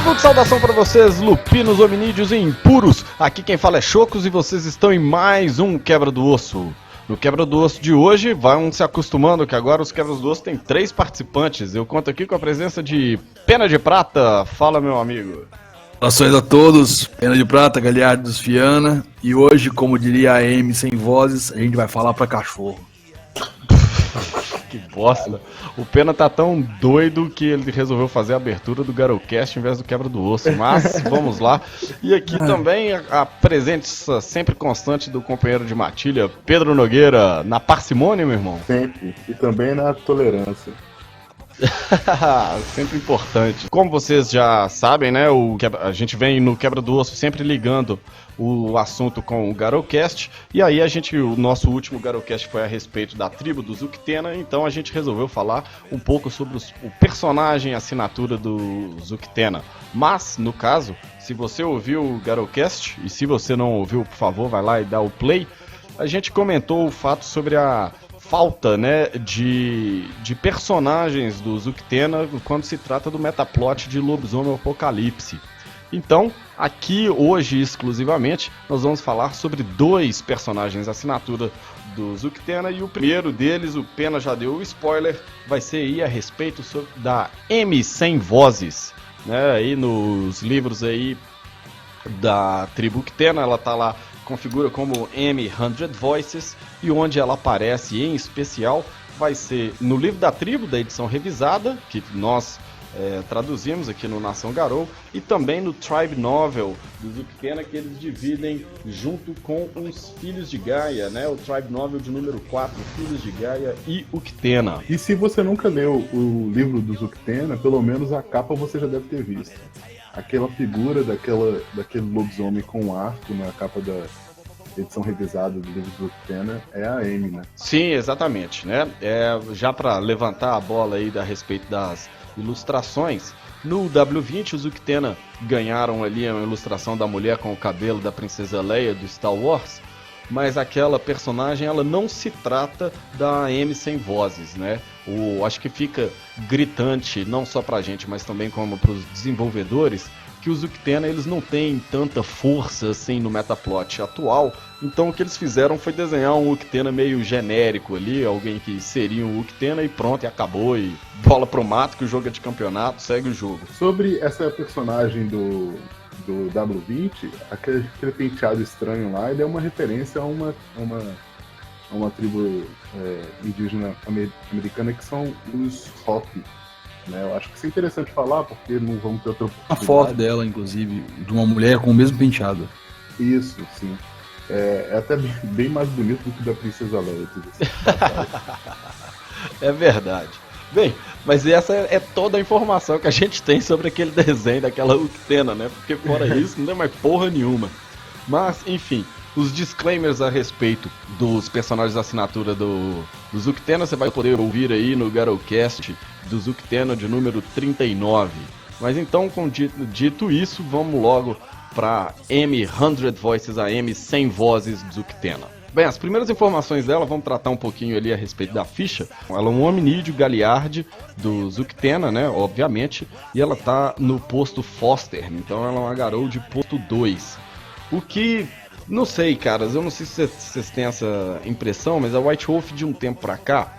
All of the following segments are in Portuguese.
Muito saudação para vocês, lupinos, hominídeos e impuros. Aqui quem fala é Chocos e vocês estão em mais um Quebra do Osso. No Quebra do Osso de hoje, vão se acostumando que agora os Quebras do Osso tem 3 participantes. Eu conto aqui com a presença de Pena de Prata. Fala, meu amigo. Saudações a todos, Pena de Prata, Galhardo dos Fiana. E hoje, como diria a Amy sem vozes, a gente vai falar pra cachorro. Que bosta. O Pena tá tão doido que ele resolveu fazer a abertura do Garocast em vez do Quebra do Osso. Mas vamos lá. E aqui também a presença sempre constante do companheiro de matilha, Pedro Nogueira, na parcimônia, meu irmão. Sempre. E também na tolerância. Sempre importante. Como vocês já sabem, né, a gente vem no Quebra do Osso sempre ligando o assunto com o Garocast, e aí o nosso último Garocast foi a respeito da tribo dos Uktena, então a gente resolveu falar um pouco sobre o personagem assinatura dos Uktena. Mas, no caso, se você ouviu o Garocast, e se você não ouviu, por favor, vai lá e dá o play, a gente comentou o fato sobre a falta, né, de personagens dos Uktena quando se trata do metaplot de Lobisomem Apocalipse. Então, aqui hoje exclusivamente, nós vamos falar sobre 2 personagens assinatura dos Uktena, e o primeiro deles, o Pena já deu o spoiler, vai ser aí a respeito da M sem vozes, né, aí nos livros aí da tribo Uktena, ela tá lá, configura como M100 Voices, e onde ela aparece em especial vai ser no livro da tribo, da edição revisada, que nós traduzimos aqui no Nação Garou, e também no Tribe Novel dos Uktena, que eles dividem junto com os Filhos de Gaia, né? O Tribe Novel de número 4, Filhos de Gaia e Uktena. E se você nunca leu o livro dos Uktena, pelo menos a capa você já deve ter visto. Aquela figura daquele lobisomem com arco na capa da edição revisada do livro do Uktena é a Amy, né? Sim, exatamente, né? Já para levantar a bola aí a respeito das ilustrações, no W20 os Uktena ganharam ali uma ilustração da mulher com o cabelo da princesa Leia do Star Wars, mas aquela personagem ela não se trata da Amy sem vozes, né? Acho que fica gritante, não só pra gente, mas também como pros desenvolvedores, que os Uktena eles não têm tanta força assim no metaplot atual, então o que eles fizeram foi desenhar um Uktena meio genérico ali, alguém que seria um Uktena e pronto, e acabou, e bola pro mato, que o jogo é de campeonato, segue o jogo. Sobre essa personagem do W20, aquele penteado estranho lá, ele é uma referência a uma tribo indígena americana que são os Hopi. Né? Eu acho que isso é interessante falar, porque não vamos ter outra oportunidade. Uma foto dela, inclusive, de uma mulher com o mesmo penteado. Isso, sim. É até bem mais bonito do que da Princesa Leia. É verdade. Bem, mas essa é toda a informação que a gente tem sobre aquele desenho daquela Uktena, né? Porque fora isso não tem mais porra nenhuma. Mas, enfim, os disclaimers a respeito dos personagens da assinatura dos Uktena você vai poder ouvir aí no Garocast dos Uktena de número 39. Mas então, com dito isso, vamos logo para M100 Voices, a M sem vozes dos Uktena. Bem, as primeiras informações dela, vamos tratar um pouquinho ali a respeito da ficha. Ela é um hominídeo Galliard dos Uktena, né, obviamente, e ela tá no posto Foster, então ela é uma Garou de posto 2. O que, não sei, caras, eu não sei se vocês têm essa impressão, mas a White Wolf de um tempo pra cá,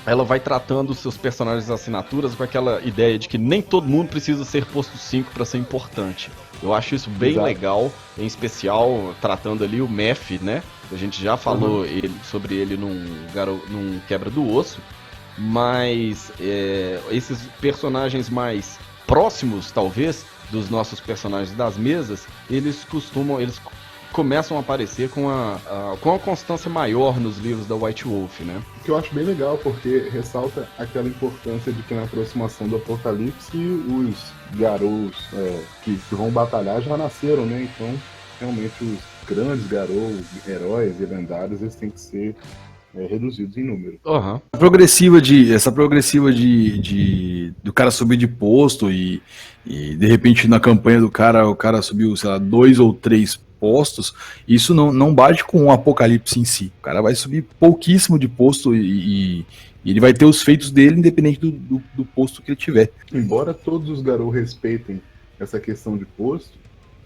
ela vai tratando os seus personagens assinaturas com aquela ideia de que nem todo mundo precisa ser posto 5 para ser importante. Eu acho isso bem legal, em especial tratando ali o Meph, né? A gente já falou sobre ele num Quebra do Osso, mas esses personagens mais próximos, talvez, dos nossos personagens das mesas, eles começam a aparecer com a constância maior nos livros da White Wolf, né? O que eu acho bem legal, porque ressalta aquela importância de que na aproximação do Apocalipse os Garous que vão batalhar já nasceram, né? Então, realmente, os grandes Garous, heróis e lendários, eles têm que ser reduzidos em número. Uhum. Essa progressiva do cara subir de posto e de repente na campanha do cara, o cara subiu, sei lá, 2 ou 3 postos, isso não bate com o Apocalipse em si. O cara vai subir pouquíssimo de posto e E ele vai ter os feitos dele, independente do posto que ele tiver. Embora todos os Garou respeitem essa questão de posto,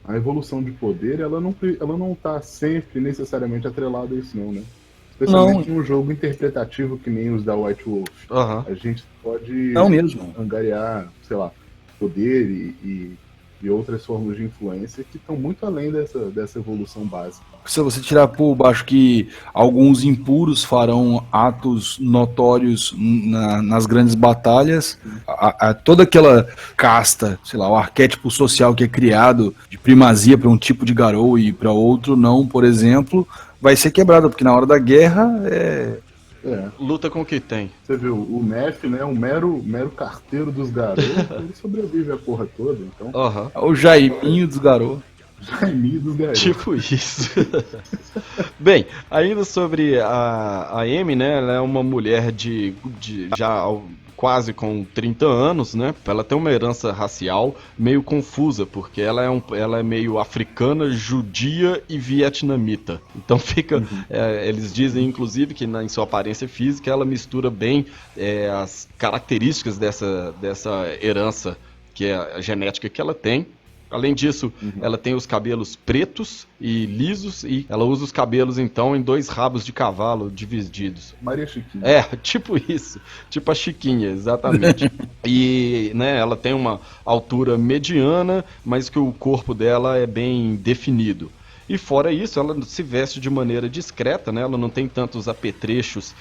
a evolução de poder, ela não tá sempre necessariamente atrelada a isso não, né? Especialmente num jogo interpretativo que nem os da White Wolf. Aham. A gente pode Não mesmo. angariar, sei lá, poder e outras formas de influência que estão muito além dessa evolução básica. Se você tirar por baixo que alguns impuros farão atos notórios nas grandes batalhas, toda aquela casta, sei lá, o arquétipo social que é criado de primazia para um tipo de Garou e para outro não, por exemplo, vai ser quebrado, porque na hora da guerra Luta com o que tem. Você viu, o Neff, né, um mero carteiro dos Garou, ele sobrevive a porra toda, então. Aham. o Jaiminho dos Garou. Jaime dos Garou. Tipo isso. Bem, ainda sobre a Amy, né? Ela é uma mulher de já quase com 30 anos, né? Ela tem uma herança racial meio confusa, porque ela é meio africana, judia e vietnamita. Então fica... eles dizem, inclusive, que em sua aparência física ela mistura bem as características dessa herança, que é a genética que ela tem. Além disso, ela tem os cabelos pretos e lisos e ela usa os cabelos, então, em 2 rabos de cavalo divididos. Maria Chiquinha. Tipo isso. Tipo a Chiquinha, exatamente. E, né, ela tem uma altura mediana, mas que o corpo dela é bem definido. E fora isso, ela se veste de maneira discreta, né? Ela não tem tantos apetrechos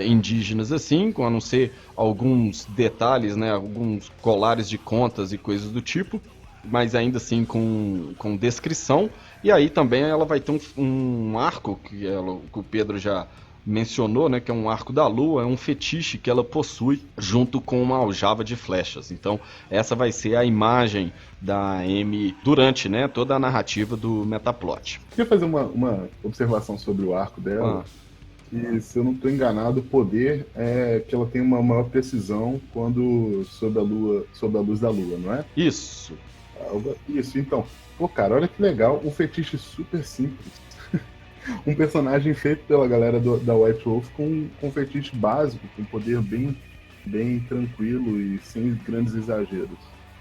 indígenas assim, a não ser alguns detalhes, né? Alguns colares de contas e coisas do tipo, mas ainda assim com descrição. E aí também ela vai ter um arco que o Pedro já mencionou, né, que é um arco da lua, é um fetiche que ela possui junto com uma aljava de flechas. Então essa vai ser a imagem da Amy durante, né, toda a narrativa do Metaplot. Queria fazer uma observação sobre o arco dela. E, se eu não estou enganado, o poder é que ela tem uma maior precisão quando sob a luz da lua, não é? Isso. Isso, então. Pô, cara, olha que legal, um fetiche super simples. Um personagem feito pela galera da White Wolf com um fetiche básico, com poder bem tranquilo e sem grandes exageros.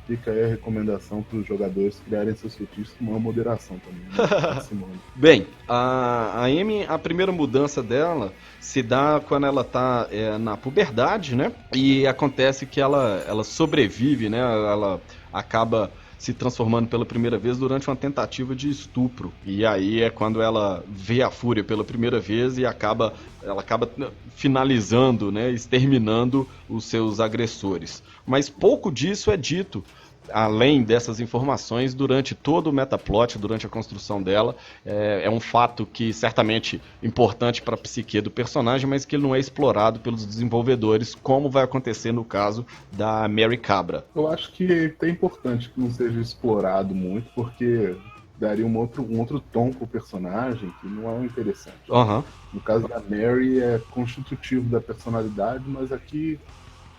Fica aí a recomendação para os jogadores criarem seus fetiches com uma moderação também. Né? Bem, a Amy, a primeira mudança dela se dá quando ela está na puberdade, né? E acontece que ela sobrevive, né? Ela acaba se transformando pela primeira vez durante uma tentativa de estupro. E aí é quando ela vê a fúria pela primeira vez e ela acaba finalizando, né, exterminando os seus agressores. Mas pouco disso é dito, além dessas informações, durante todo o metaplot, durante a construção dela. É um fato que certamente importante para a psique do personagem, mas que ele não é explorado pelos desenvolvedores, como vai acontecer no caso da Mary Cabra. Eu acho que é importante que não seja explorado muito, porque daria um outro tom pro personagem que não é interessante. No caso da Mary é constitutivo da personalidade, mas aqui,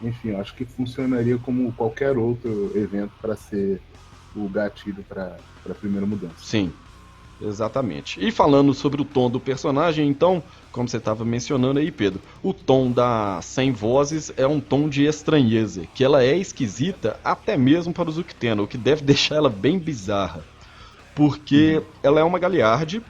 enfim, eu acho que funcionaria como qualquer outro evento para ser o gatilho para a primeira mudança. Sim, exatamente. E falando sobre o tom do personagem, então, como você estava mencionando aí, Pedro, o tom da Sem Vozes é um tom de estranheza, que ela é esquisita até mesmo para o Zucteno, o que deve deixar ela bem bizarra. Porque ela é uma Galliard,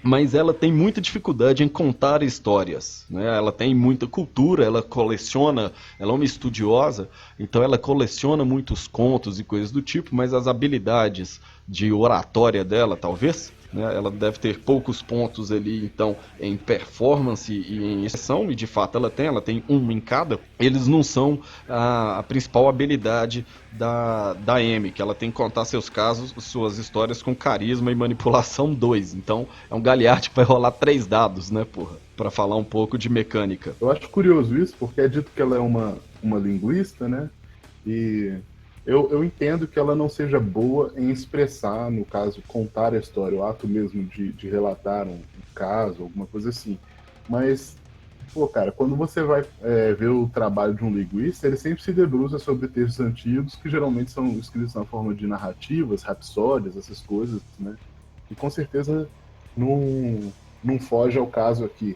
mas ela tem muita dificuldade em contar histórias, né? Ela tem muita cultura, ela coleciona, ela é uma estudiosa, então ela coleciona muitos contos e coisas do tipo, mas as habilidades de oratória dela, talvez, né? Ela deve ter poucos pontos ali, então, em performance e em expressão, e de fato ela tem um em cada. Eles não são a principal habilidade da Amy, que ela tem que contar seus casos, suas histórias com carisma e manipulação 2. Então é um Galliard que vai rolar 3 dados, né, porra? Pra falar um pouco de mecânica. Eu acho curioso isso, porque é dito que ela é uma linguista, né? E eu entendo que ela não seja boa em expressar, no caso, contar a história, o ato mesmo de relatar um caso, alguma coisa assim. Mas, pô, cara, quando você vai ver o trabalho de um linguista, ele sempre se debruça sobre textos antigos, que geralmente são escritos na forma de narrativas, rapsódias, essas coisas, né? E com certeza não foge ao caso aqui.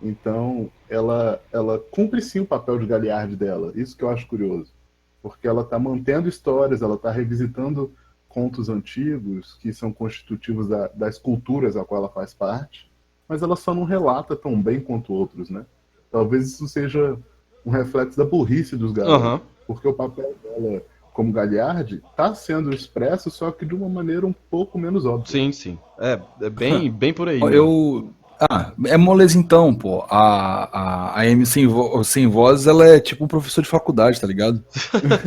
Então, ela cumpre sim o papel de Galliard dela. Isso que eu acho curioso. Porque ela está mantendo histórias, ela está revisitando contos antigos que são constitutivos das culturas a qual ela faz parte, mas ela só não relata tão bem quanto outros, né? Talvez isso seja um reflexo da burrice dos garotos, Aham. porque o papel dela como Galliard está sendo expresso, só que de uma maneira um pouco menos óbvia. Sim, sim. É bem por aí mesmo. Eu. É moleza então, pô. A Amy sem voz, ela é tipo um professor de faculdade, tá ligado?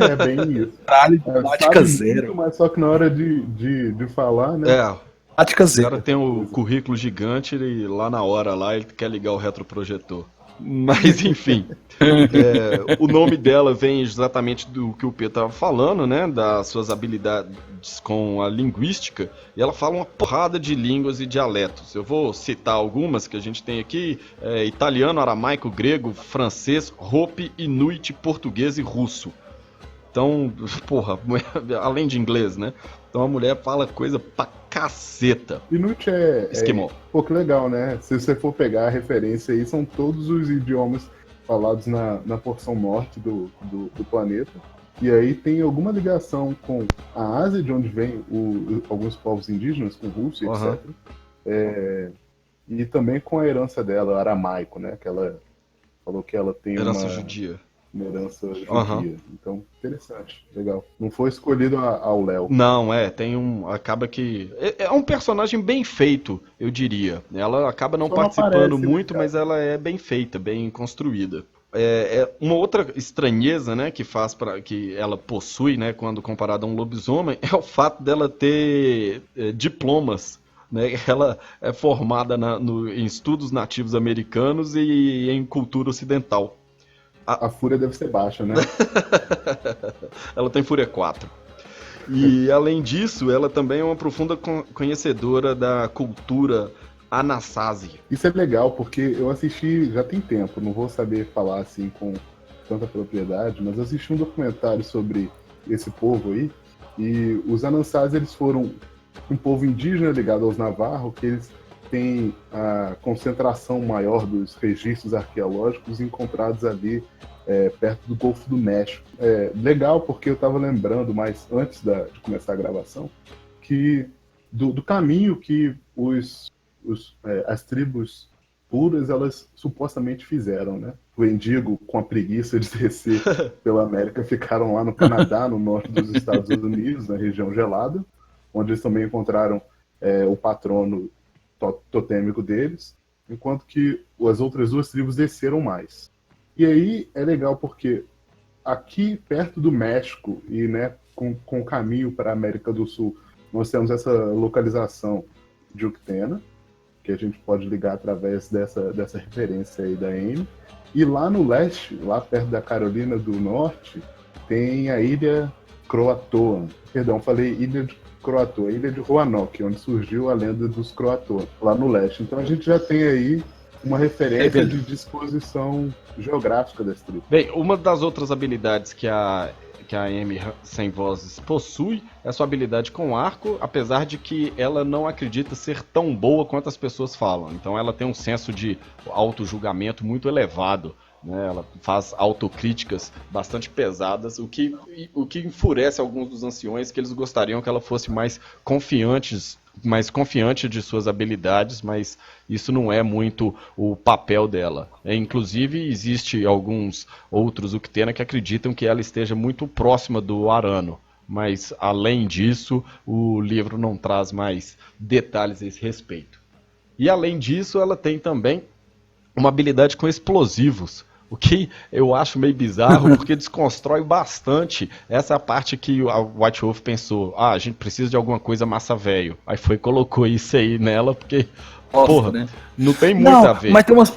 É bem isso. Caralho, Sabe prática muito, zero. mas só que na hora de falar, né? É, Prática o cara zero. tem o currículo gigante e lá na hora lá ele quer ligar o retroprojetor. Mas enfim, o nome dela vem exatamente do que o Pedro estava falando, né? Das suas habilidades com a linguística. E ela fala uma porrada de línguas e dialetos. Eu vou citar algumas que a gente tem aqui: italiano, aramaico, grego, francês, Hopi, inuit, português e russo. Então, porra, além de inglês, né? Então a mulher fala coisa pra caceta. Inuit Esquimó. Pô, que legal, né? Se você for pegar a referência aí, são todos os idiomas falados na porção norte do planeta. E aí tem alguma ligação com a Ásia, de onde vem alguns povos indígenas, com Rússia, Aham. etc. E também com a herança dela, aramaico, né? Que ela falou que ela tem Herança uma judia. herança judia. Aham. Então, interessante, legal. Não foi escolhido ao Léo. Não, tem um. Acaba que. É um personagem bem feito, eu diria. Ela acaba não Só não participando aparece, né, muito, cara? mas ela é bem feita, bem construída. Uma outra estranheza, né, que faz para que ela possui, né, quando comparada a um lobisomem, é o fato dela ter diplomas. Né? Ela é formada em estudos nativos americanos e em cultura ocidental. A fúria deve ser baixa, né? Ela tem Fúria 4. E além disso, ela também é uma profunda conhecedora da cultura Anasazi. Isso é legal, porque eu assisti, já tem tempo, não vou saber falar assim com tanta propriedade, mas eu assisti um documentário sobre esse povo aí, e os Anasazi, eles foram um povo indígena ligado aos Navarro, que eles têm a concentração maior dos registros arqueológicos encontrados ali perto do Golfo do México. Legal, porque eu estava lembrando, mais antes de começar a gravação, que do caminho que as tribos puras, elas supostamente fizeram, né? O Endigo, com a preguiça de descer pela América, ficaram lá no Canadá, no norte dos Estados Unidos, na região gelada, onde eles também encontraram o patrono totêmico deles, enquanto que as outras duas tribos desceram mais. E aí é legal porque aqui perto do México e, né, com o caminho para a América do Sul, nós temos essa localização de Uctena, que a gente pode ligar através dessa referência aí da Amy. E lá no leste, lá perto da Carolina do Norte, tem a ilha Croatoan. Perdão, falei ilha de Croatoa, ilha de Roanoke, onde surgiu a lenda dos Croatoa, lá no leste. Então a gente já tem aí uma referência de disposição geográfica das tribos. Bem, uma das outras habilidades que a Amy sem vozes possui é a sua habilidade com arco, apesar de que ela não acredita ser tão boa quanto as pessoas falam. Então ela tem um senso de auto-julgamento muito elevado. Né? Ela faz autocríticas bastante pesadas, o que enfurece alguns dos anciões, que eles gostariam que ela fosse mais confiante de suas habilidades, mas isso não é muito o papel dela. Inclusive, existe alguns outros Uctena que acreditam que ela esteja muito próxima do Arano, mas além disso, o livro não traz mais detalhes a esse respeito. E além disso, ela tem também uma habilidade com explosivos, o que eu acho meio bizarro, porque desconstrói bastante essa parte que a White Wolf pensou, a gente precisa de alguma coisa massa velho. Aí foi e colocou isso aí nela, porque, porra, né? Não tem muito a ver. Mas tem umas...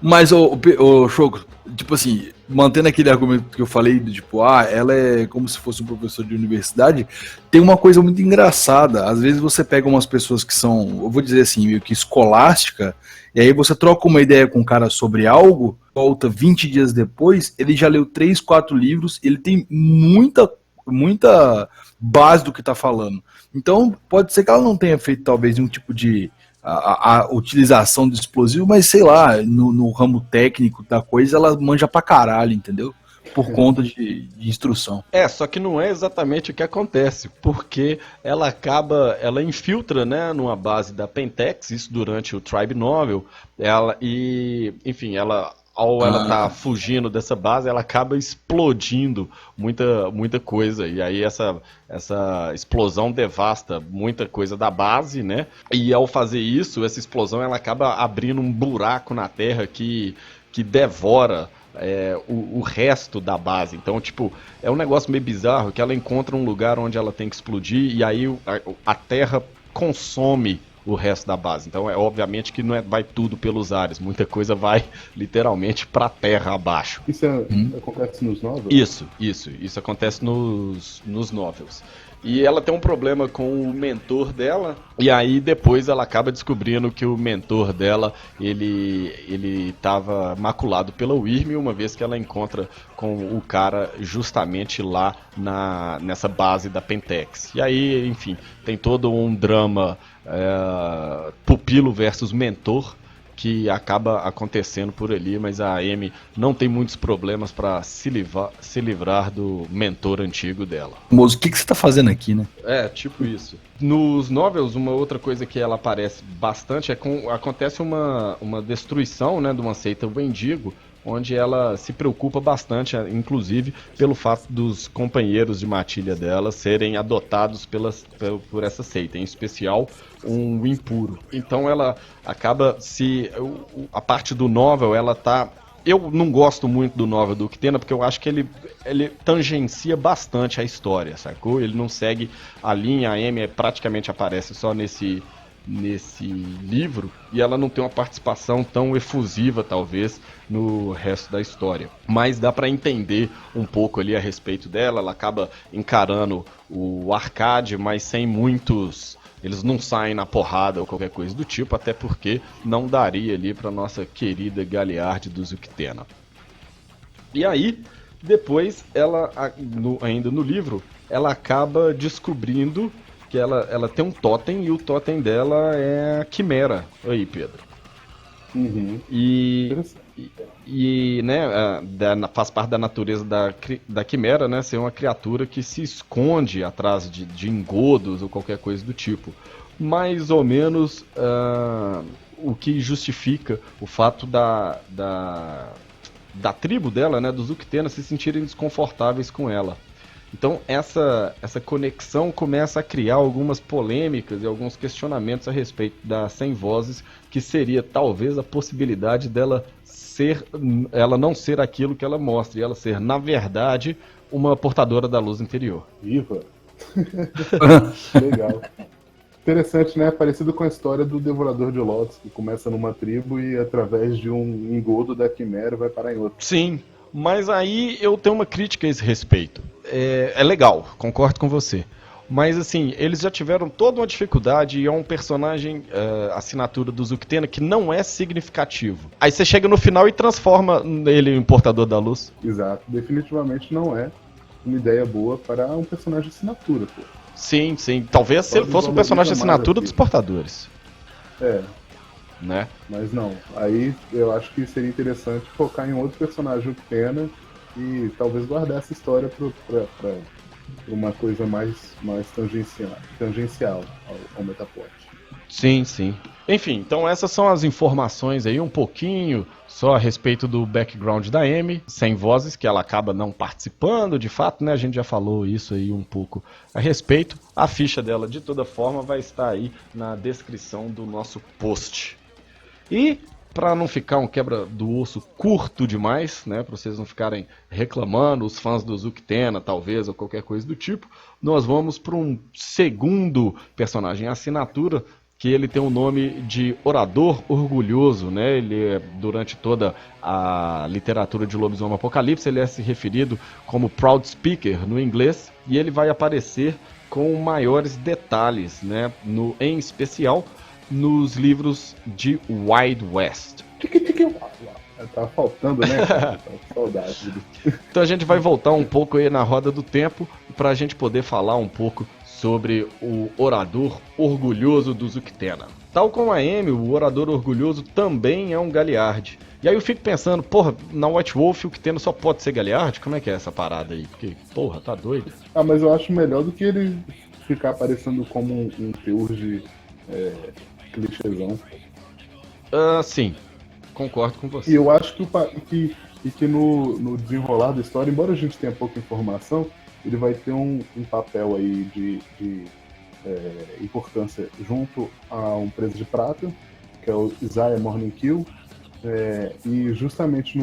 Mas, o Choco, tipo assim, mantendo aquele argumento que eu falei, tipo, ela é como se fosse um professor de universidade, tem uma coisa muito engraçada. Às vezes você pega umas pessoas que são, eu vou dizer assim, meio que escolástica, e aí você troca uma ideia com um cara sobre algo, volta 20 dias depois, ele já leu 3, 4 livros, ele tem muita base do que tá falando. Então, pode ser que ela não tenha feito, talvez, um tipo de a utilização do explosivo, mas sei lá, no ramo técnico da coisa, ela manja pra caralho, entendeu? Por conta de instrução. Só que não é exatamente o que acontece, porque ela infiltra, né, numa base da Pentex, isso durante o Tribe Novel, enfim, ao ela tá fugindo dessa base, ela acaba explodindo muita coisa, e aí essa explosão devasta muita coisa da base, né, e ao fazer isso, essa explosão ela acaba abrindo um buraco na Terra que devora o resto da base. Então, tipo, é um negócio meio bizarro que ela encontra um lugar onde ela tem que explodir e aí a Terra consome o resto da base. Então, obviamente que não vai tudo pelos ares. Muita coisa vai literalmente pra terra abaixo. Isso acontece nos novels? Isso acontece nos novels. E ela tem um problema com o mentor dela, e aí depois ela acaba descobrindo que o mentor dela, ele tava maculado pela Wyrm, uma vez que ela encontra com o cara justamente lá nessa base da Pentex. E aí, enfim, tem todo um drama pupilo versus mentor, que acaba acontecendo por ali, mas a Amy não tem muitos problemas para se livrar do mentor antigo dela. Moço, o que você tá fazendo aqui, né? Tipo isso. Nos novels, uma outra coisa que ela aparece bastante acontece uma destruição, né, de uma seita Wendigo, onde ela se preocupa bastante, inclusive, pelo fato dos companheiros de matilha dela serem adotados por essa seita, em especial um impuro. Então ela acaba a parte do novel, ela tá... Eu não gosto muito do novel do Uktena, porque eu acho que ele tangencia bastante a história, sacou? Ele não segue a linha, a Amy praticamente aparece só nesse livro, e ela não tem uma participação tão efusiva, talvez, no resto da história. Mas dá pra entender um pouco ali a respeito dela, ela acaba encarando o Arcade, mas sem muitos... Eles não saem na porrada ou qualquer coisa do tipo, até porque não daria ali pra nossa querida Galliard dos Uktena. E aí, depois, ela, ainda no livro, ela acaba descobrindo que ela tem um totem, e o totem dela é a Quimera. Aí, Pedro. Uhum. E né, faz parte da natureza da Quimera, né, ser uma criatura que se esconde atrás de engodos ou qualquer coisa do tipo. Mais ou menos o que justifica o fato da tribo dela, né, dos Uktena, se sentirem desconfortáveis com ela. Então essa conexão começa a criar algumas polêmicas e alguns questionamentos a respeito das 100 vozes, que seria talvez a possibilidade dela ela não ser aquilo que ela mostra, e ela ser, na verdade, uma portadora da luz interior. Viva! Legal. Interessante, né? Parecido com a história do Devorador de Lotus, que começa numa tribo e através de um engodo da Quimera vai parar em outra. Sim, mas aí eu tenho uma crítica a esse respeito. É legal, concordo com você. Mas assim, eles já tiveram toda uma dificuldade e é um personagem, assinatura do Uktena, que não é significativo. Aí você chega no final e transforma ele em portador da luz. Exato, definitivamente não é uma ideia boa para um personagem assinatura, pô. Sim, talvez se ele fosse um personagem de assinatura dos portadores. Né? Mas não, aí eu acho que seria interessante focar em outro personagem Uktena e talvez guardar essa história para uma coisa mais tangencial ao Metaplot. Sim. Enfim, então essas são as informações aí, um pouquinho só a respeito do background da Amy, 100 vozes, que ela acaba não participando, de fato, né? A gente já falou isso aí um pouco a respeito. A ficha dela, de toda forma, vai estar aí na descrição do nosso post. E, para não ficar um quebra do osso curto demais, né, para vocês não ficarem reclamando, os fãs do Uktena, talvez, ou qualquer coisa do tipo, nós vamos para um segundo personagem assinatura, que ele tem o nome de Orador Orgulhoso, né? Ele, durante toda a literatura de Lobisomem Apocalipse, ele é se referido como Proud Speaker no inglês, e ele vai aparecer com maiores detalhes, né, em especial nos livros de Wild West. Tá faltando, né, cara? Tá com saudade. Então a gente vai voltar um pouco aí na roda do tempo para a gente poder falar um pouco sobre o orador orgulhoso dos Uktena. Tal como a Amy, o orador orgulhoso também é um Galliard. E aí eu fico pensando, porra, na White Wolf o Uktena só pode ser Galliard? Como é que é essa parada aí? Porque, porra, tá doido? Ah, mas eu acho melhor do que ele ficar aparecendo como um Teurge clichêzão. Sim, concordo com E você. eu acho que no desenrolar da história, embora a gente tenha pouca informação, ele vai ter um papel aí de importância junto a um preso de prata, que é o Isaiah Morningskill, e justamente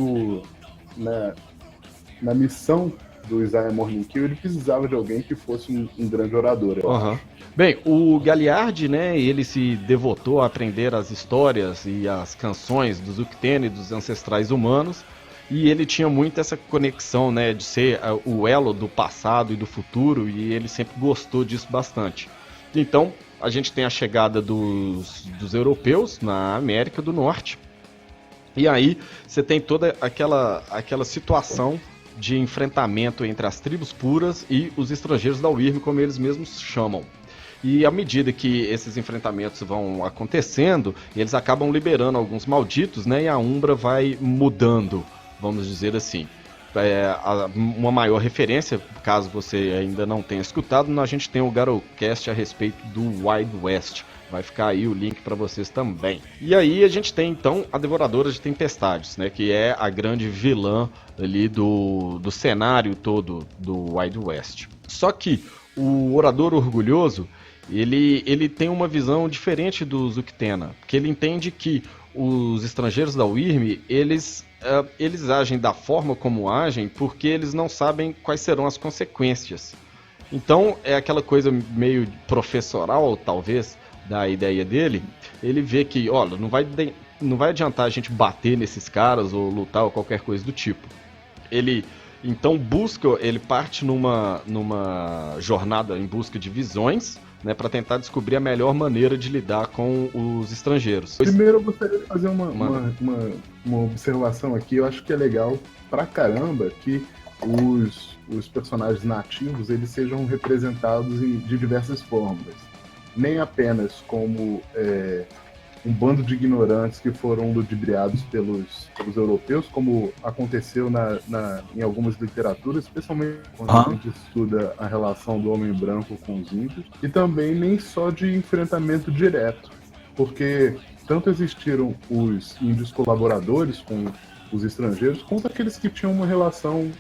na missão do Isaiah Morningskill, ele precisava de alguém que fosse um grande orador, eu acho. Bem, o Galliard, né, ele se devotou a aprender as histórias e as canções dos Uktena e dos ancestrais humanos, e ele tinha muito essa conexão, né, de ser o elo do passado e do futuro, e ele sempre gostou disso bastante. Então, a gente tem a chegada dos europeus na América do Norte, e aí você tem toda aquela situação de enfrentamento entre as tribos puras e os estrangeiros da Wyrm, como eles mesmos chamam. E à medida que esses enfrentamentos vão acontecendo, eles acabam liberando alguns malditos, né? E a Umbra vai mudando, vamos dizer assim. Uma maior referência, caso você ainda não tenha escutado, a gente tem o Garocast a respeito do Wild West. Vai ficar aí o link para vocês também. E aí a gente tem então a Devoradora de Tempestades, né? Que é a grande vilã ali do cenário todo do Wild West. Só que o Orador Orgulhoso, ele tem uma visão diferente dos Uktena, porque ele entende que os estrangeiros da Wyrm, eles agem da forma como agem porque eles não sabem quais serão as consequências. Então é aquela coisa meio professoral, talvez, da ideia dele. Ele vê que, olha, não vai adiantar a gente bater nesses caras ou lutar ou qualquer coisa do tipo. Ele então ele parte numa jornada em busca de visões, né, para tentar descobrir a melhor maneira de lidar com os estrangeiros. Primeiro eu gostaria de fazer uma observação aqui. Eu acho que é legal pra caramba que os personagens nativos eles sejam representados de diversas formas. Nem apenas como um bando de ignorantes que foram ludibriados pelos europeus, como aconteceu em algumas literaturas, especialmente quando a gente estuda a relação do homem branco com os índios, e também nem só de enfrentamento direto, porque tanto existiram os índios colaboradores com os estrangeiros, quanto aqueles que tinham uma relação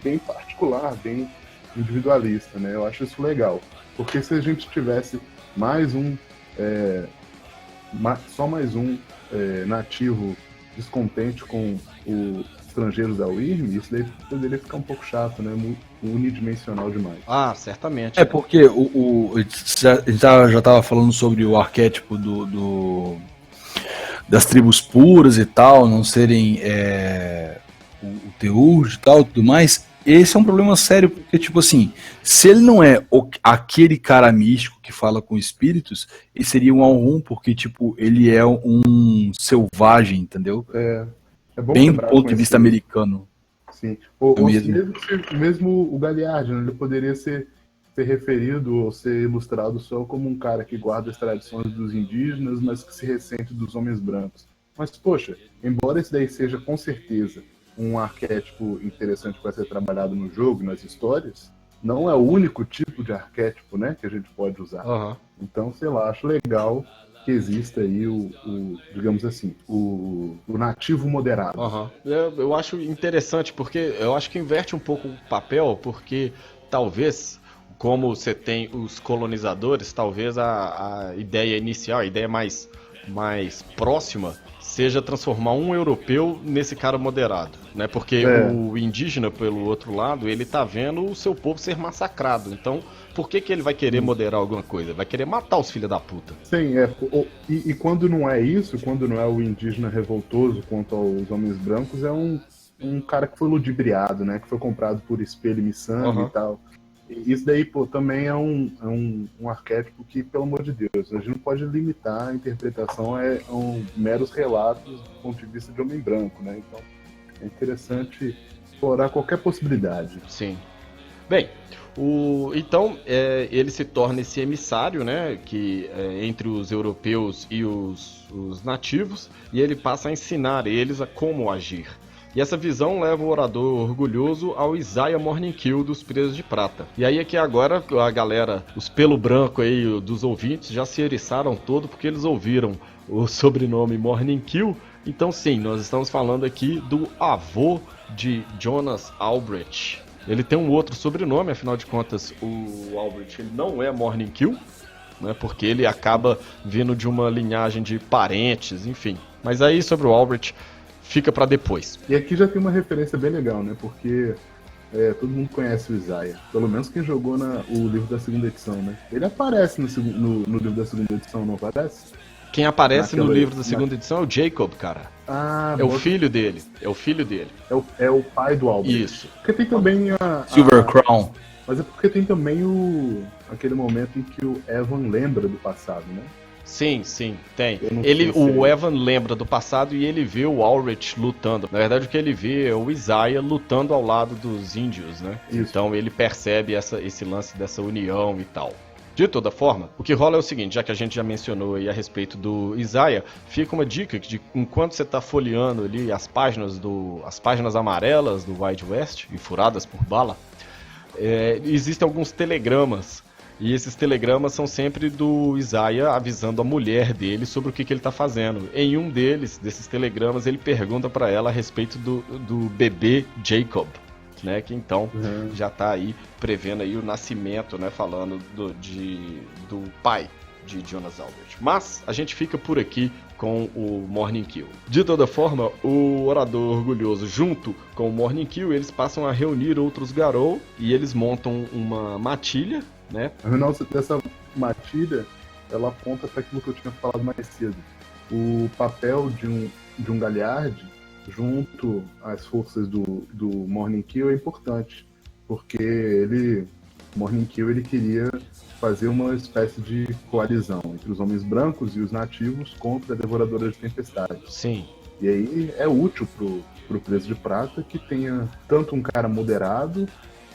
bem particular, bem individualista, né? Eu acho isso legal, porque se a gente tivesse só mais um nativo descontente com os estrangeiros da Wyrm, isso daí poderia ficar um pouco chato, né? Unidimensional demais. Ah, certamente. Porque a gente já estava falando sobre o arquétipo das tribos puras e tal, não serem o Teurge e tal, tudo mais. Esse é um problema sério, porque, tipo assim, se ele não é aquele cara místico que fala com espíritos, ele seria um Alrum, porque, tipo, ele é um selvagem, entendeu? É bom bem do ponto de vista americano. Sim. Mesmo o Galliard, né, ele poderia ser referido ou ser ilustrado só como um cara que guarda as tradições dos indígenas, mas que se ressente dos homens brancos. Mas, poxa, embora esse daí seja, com certeza, um arquétipo interessante para ser trabalhado no jogo, nas histórias, não é o único tipo de arquétipo, né, que a gente pode usar. Uhum. Então, sei lá, acho legal que exista aí digamos assim, o nativo moderado. Uhum. Eu acho interessante, porque eu acho que inverte um pouco o papel, porque talvez, como você tem os colonizadores, talvez a ideia inicial, a ideia mais próxima, seja transformar um europeu nesse cara moderado, né? Porque o indígena, pelo outro lado, ele tá vendo o seu povo ser massacrado. Então, por que ele vai querer moderar alguma coisa? Vai querer matar os filhos da puta. Sim, e quando não é isso, quando não é o indígena revoltoso quanto aos homens brancos, é um cara que foi ludibriado, né? Que foi comprado por espelho e miçanga e tal. Isso daí, pô, também é um arquétipo que, pelo amor de Deus, a gente não pode limitar a interpretação a meros relatos do ponto de vista de homem branco, né? Então, é interessante explorar qualquer possibilidade. Sim. Bem, então ele se torna esse emissário, né, que entre os europeus e os nativos, e ele passa a ensinar eles a como agir. E essa visão leva o orador orgulhoso ao Isaiah Morningskill dos Presos de Prata. E aí é que agora a galera, os pelo branco aí dos ouvintes, já se eriçaram todo porque eles ouviram o sobrenome Morningskill. Então sim, nós estamos falando aqui do avô de Jonas Albrecht. Ele tem um outro sobrenome, afinal de contas o Albrecht ele não é Morningskill, né, porque ele acaba vindo de uma linhagem de parentes, enfim. Mas aí sobre o Albrecht fica pra depois. E aqui já tem uma referência bem legal, né? Porque todo mundo conhece o Isaiah. Pelo menos quem jogou o livro da segunda edição, né? Ele aparece no livro da segunda edição, não aparece? Quem aparece no livro da segunda edição é o Jacob, cara. Ah, é o filho dele. É o filho dele. É o pai do Albrecht. Isso. Porque tem também Silver Crown. Mas é porque tem também aquele momento em que o Evan lembra do passado, né? Sim, tem. O Evan lembra do passado e ele vê o Albrecht lutando. Na verdade, o que ele vê é o Isaiah lutando ao lado dos índios, né? Isso. Então ele percebe esse lance dessa união e tal. De toda forma, o que rola é o seguinte, já que a gente já mencionou aí a respeito do Isaiah, fica uma dica de enquanto você está folheando ali as páginas amarelas do Wild West e furadas por bala, existem alguns telegramas. E esses telegramas são sempre do Isaiah avisando a mulher dele sobre o que ele está fazendo. Em um desses telegramas, ele pergunta para ela a respeito do bebê Jacob, né? Que então já está aí prevendo aí o nascimento, né? Falando do pai de Jonas Albrecht. Mas a gente fica por aqui com o Morningskill. De toda forma, o orador orgulhoso junto com o Morningskill, eles passam a reunir outros Garou e eles montam uma matilha, né? A reunião dessa matilha, ela aponta para aquilo que eu tinha falado mais cedo. O papel de um Galliard junto às forças do Morningskill é importante, porque Morningskill ele queria fazer uma espécie de coalizão entre os homens brancos e os nativos contra a Devoradora de Tempestades. Sim. E aí é útil pro Preso de Prata que tenha tanto um cara moderado,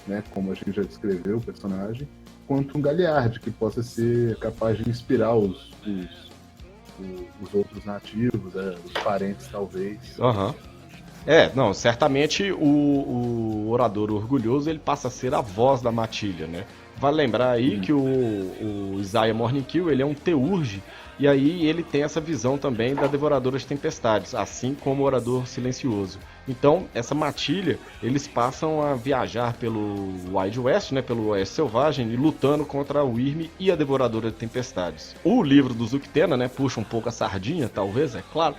né, como a gente já descreveu o personagem, quanto um Galliard que possa ser capaz de inspirar os outros nativos, os parentes talvez. Aham. Certamente o orador orgulhoso ele passa a ser a voz da matilha, né? Vale lembrar aí que o Isaiah Morningskill ele é um teurge, e aí ele tem essa visão também da Devoradora de Tempestades, assim como o Orador Silencioso. Então, essa matilha, eles passam a viajar pelo Wild West, né, pelo Oeste Selvagem, e lutando contra o Wyrm e a Devoradora de Tempestades. O livro do Zuctena, né, puxa um pouco a sardinha, talvez, é claro,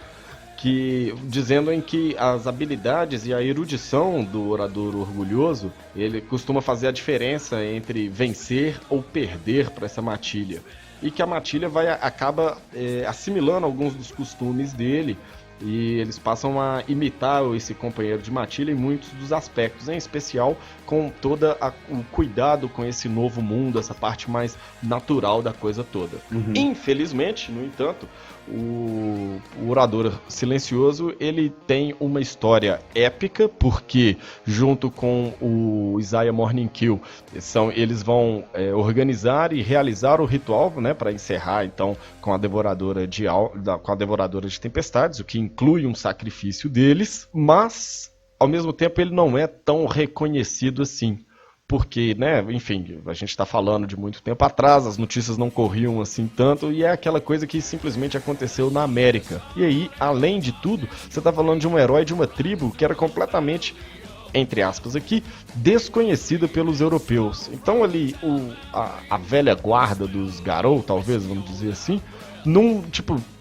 dizendo em que as habilidades e a erudição do orador orgulhoso, ele costuma fazer a diferença entre vencer ou perder para essa matilha. E que a matilha acaba assimilando alguns dos costumes dele, e eles passam a imitar esse companheiro de matilha em muitos dos aspectos, em especial com todo o cuidado com esse novo mundo, essa parte mais natural da coisa toda. Infelizmente, no entanto, o Orador Silencioso ele tem uma história épica, porque junto com o Isaiah Morningskill eles vão organizar e realizar o ritual, né, para encerrar então com a Devoradora de Tempestades, o que inclui um sacrifício deles, mas ao mesmo tempo ele não é tão reconhecido assim. Porque, né, enfim, a gente está falando de muito tempo atrás, as notícias não corriam assim tanto, e é aquela coisa que simplesmente aconteceu na América. E aí, além de tudo, você está falando de um herói de uma tribo que era completamente, entre aspas aqui, desconhecida pelos europeus. Então ali, a velha guarda dos Garou, talvez, vamos dizer assim,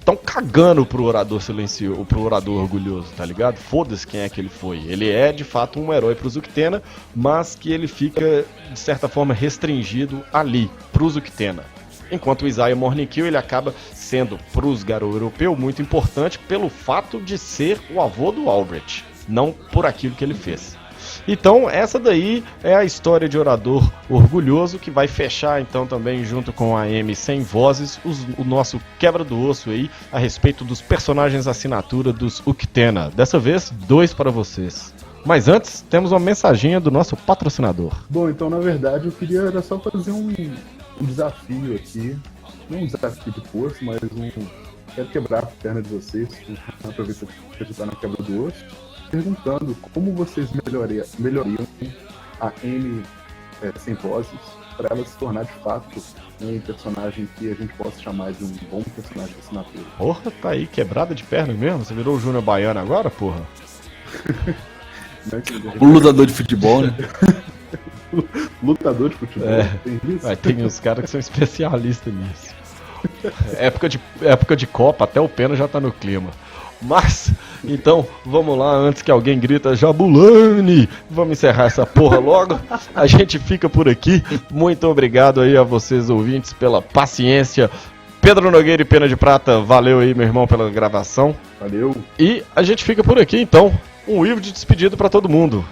tão cagando pro orador silencioso, pro orador orgulhoso, tá ligado? Foda-se quem é que ele foi. Ele é, de fato, um herói pro Zuctena, mas que ele fica, de certa forma, restringido ali, pro Zuctena. Enquanto o Isaiah Morningskill, ele acaba sendo, pros Garou europeu, muito importante pelo fato de ser o avô do Albrecht, não por aquilo que ele fez. Então, essa daí é a história de Orador Orgulhoso, que vai fechar então também junto com a M Sem Vozes, o nosso quebra do osso aí a respeito dos personagens assinatura dos Uktena. Dessa vez, 2 para vocês. Mas antes, temos uma mensaginha do nosso patrocinador. Bom, então na verdade eu queria era só fazer um desafio aqui. Não um desafio de força, mas quero quebrar a perna de vocês, aproveitar que a gente tá na quebra do osso, perguntando como vocês melhoriam a M Sem Vozes para ela se tornar de fato um personagem que a gente possa chamar de um bom personagem de assinatura. Porra, tá aí, quebrada de perna mesmo? Você virou o Júnior Baiano agora, porra? O lutador de futebol, né? Lutador de futebol, tem isso? Tem uns caras que são especialistas nisso. Época de Copa, até o Pena já tá no clima. Mas, então, vamos lá, antes que alguém grita Jabulani, vamos encerrar essa porra logo. A gente fica por aqui. Muito obrigado aí a vocês, ouvintes, pela paciência. Pedro Nogueira e Pena de Prata, valeu aí, meu irmão, pela gravação. Valeu. E a gente fica por aqui, então. Um livro de despedida pra todo mundo.